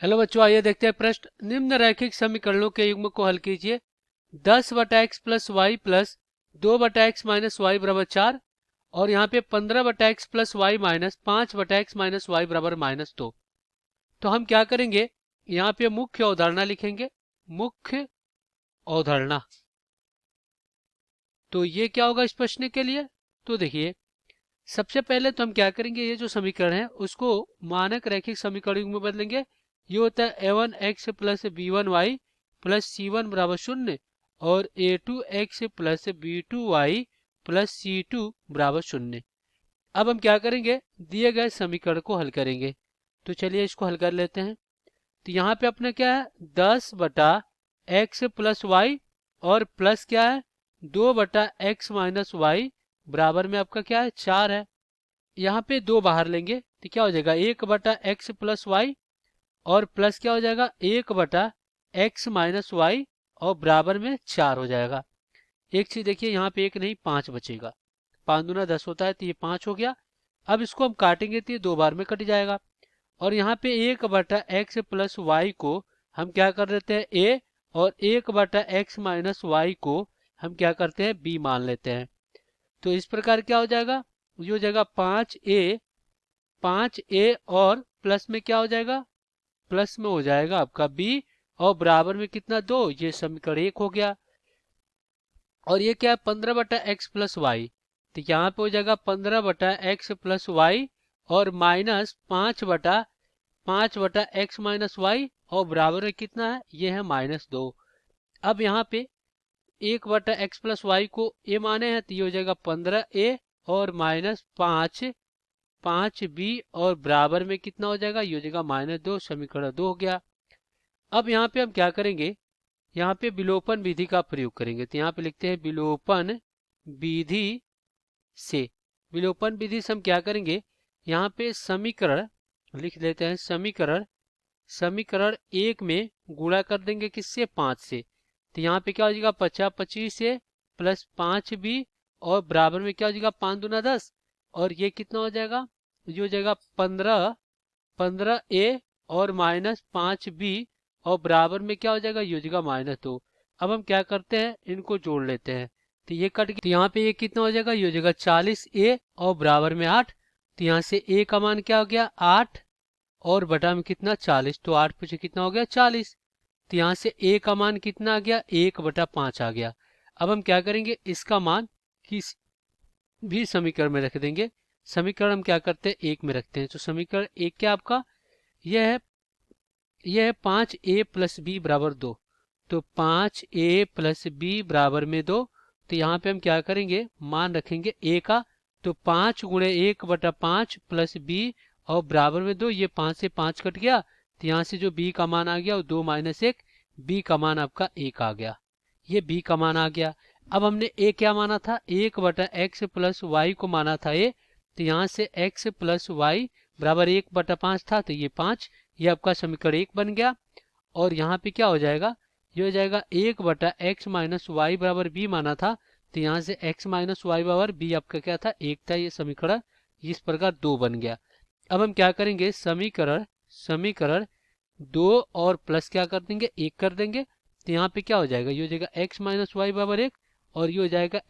Hello बच्चों, आइए देखते हैं प्रश्न। निम्न रैखिक समीकरणों के युग्म को हल कीजिए। 10/x plus y plus 2/x minus y बराबर 4 और यहाँ पे 15/x plus y minus 5/x minus y बराबर -2। तो हम क्या करेंगे, यहाँ पे मुख्य अवधारणा लिखेंगे। मुख्य अवधारणा, तो ये क्या होगा इस प्रश्न के लिए। तो देखिए, सबसे पहले तो हम क्या करेंगे, ये जो समीकरण है उसको मानक रैखिक समीकरण में बदलेंगे। ये होता है a1x plus b1y plus c1 बराबर 0 और a2x plus b2y plus c2 बराबर 0। अब हम क्या करेंगे, दिए गए समीकरण को हल करेंगे। तो चलिए इसको हल कर लेते हैं। तो यहाँ पे अपना क्या है, 10/x प्लस वाई और प्लस क्या है 2/x माइनस वाई बराबर में आपका क्या है 4 है। यहाँ पे 2 बाहर लेंगे तो क्या हो जाएगा 1/x प्लस वाई और प्लस क्या हो जाएगा 1/x माइनस वाई और बराबर में 4 हो जाएगा। एक चीज देखिए, यहाँ पे 1 नहीं 5 बचेगा। 5 दूना 10 होता है तो ये 5 हो गया। अब इसको हम काटेंगे तो ये 2 बार में कट जाएगा। और यहाँ पे 1/x प्लस वाई को हम क्या कर देते हैं a और 1/x माइनस वाई को हम क्या करते हैं b मान लेते हैं। तो इस प्रकार क्या हो जाएगा, ये हो जाएगा 5a और प्लस में क्या हो जाएगा, प्लस में हो जाएगा आपका b और बराबर में कितना 2। ये समीकरण 1 हो गया। और ये क्या है 15/x प्लस वाई, तो यहाँ पे हो जाएगा 15/x प्लस वाई और माइनस 5/x माइनस वाई और बराबर में कितना है, ये है -2। अब यहाँ पे 1/x प्लस वाई को a माने हैं तो ये हो जाएगा 15a और माइनस 5b और बराबर में कितना हो जाएगा, ये हो जाएगा -2। समीकरण 2 हो गया। अब यहाँ पे हम क्या करेंगे, यहाँ पे विलोपन विधि का प्रयोग करेंगे। तो यहाँ पे लिखते हैं विलोपन विधि से। विलोपन विधि से हम क्या करेंगे, यहाँ पे समीकरण लिख लेते हैं। समीकरण 1 में गुणा कर देंगे किससे, 5 से। तो यहाँ पे क्या हो जाएगा 50/25 से प्लस 5b और बराबर में क्या हो जाएगा 5 दूना 10 और ये कितना हो जाएगा, ये हो जाएगा 15a और माइनस 5b और बराबर में क्या हो जाएगा, ये हो जाएगा -2। अब हम क्या करते हैं, इनको जोड़ लेते हैं। तो ये कट गया, तो यहाँ पे ये कितना हो जाएगा, ये हो जाएगा 40a और बराबर में 8। तो यहाँ से a का मान क्या हो गया 8 और बटा में कितना 40, तो 8 पीछे कितना हो गया 40। तो यहाँ से a का मान कितना आ गया 1/5 आ गया। अब हम क्या करेंगे, इसका मान किस भी समीकरण में रख देंगे। समीकरण हम क्या करते हैं 1 में रखते हैं। तो समीकरण 1 क्या आपका, यह है 5a प्लस बी बराबर 2। तो 5a प्लस बी बराबर में 2। तो यहाँ पे हम क्या करेंगे, मान रखेंगे a का। तो 5 गुणे 1/5 प्लस b और बराबर में 2। ये 5 से 5 कट गया तो यहाँ से जो b का मान आ गया वो 2 - 1, b का मान आपका 1 आ गया। ये b का मान आ गया। अब हमने a क्या माना था, 1/x प्लस वाई को माना था a। तो यहाँ से x प्लस वाई बराबर 1/5 था तो ये 5। ये आपका समीकरण 1 बन गया। और यहाँ पे क्या हो जाएगा, ये हो जाएगा 1/x माइनस वाई बराबर b माना था। तो यहाँ से x माइनस वाई बराबर b आपका क्या था 1 था। ये समीकरण इस प्रकार 2 बन गया। अब हम क्या करेंगे, समीकरण 2 और प्लस क्या कर देंगे 1 कर देंगे। तो यहाँ पे क्या हो जाएगा, ये हो जाएगा x माइनस वाई बराबर 1 और ये हो जाएगा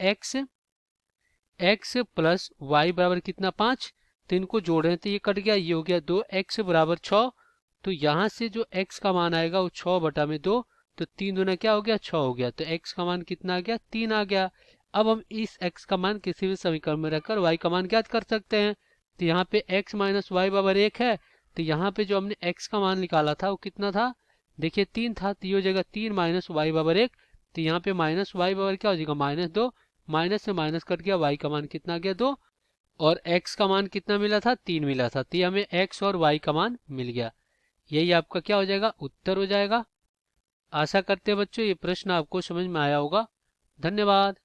x प्लस वाई बराबर कितना 5। तो इनको जोड़े तो ये कट गया, ये हो गया 2x बराबर 6। तो यहाँ से जो x का मान आएगा वो 6/2। तो 3 दूना क्या हो गया 6 हो गया। तो x का मान कितना आ गया 3 आ गया। अब हम इस x का मान किसी भी समीकरण में रखकर y का मान ज्ञात कर सकते हैं। तो यहाँ पे x माइनस वाई बराबर 1 है। तो यहाँ पे जो हमने x का मान निकाला था वो कितना था, देखिए 3 था। तो ये हो जाएगा 3 माइनस वाई बराबर 1। तो यहाँ पे माइनस वाई बराबर क्या हो जाएगा -2। माइनस से माइनस कट गया, y का मान कितना आ गया 2 और x का मान कितना मिला था 3 मिला था। तो ये हमें x और y का मान मिल गया। यही आपका क्या हो जाएगा, उत्तर हो जाएगा। आशा करते हैं बच्चों ये प्रश्न आपको समझ में आया होगा। धन्यवाद।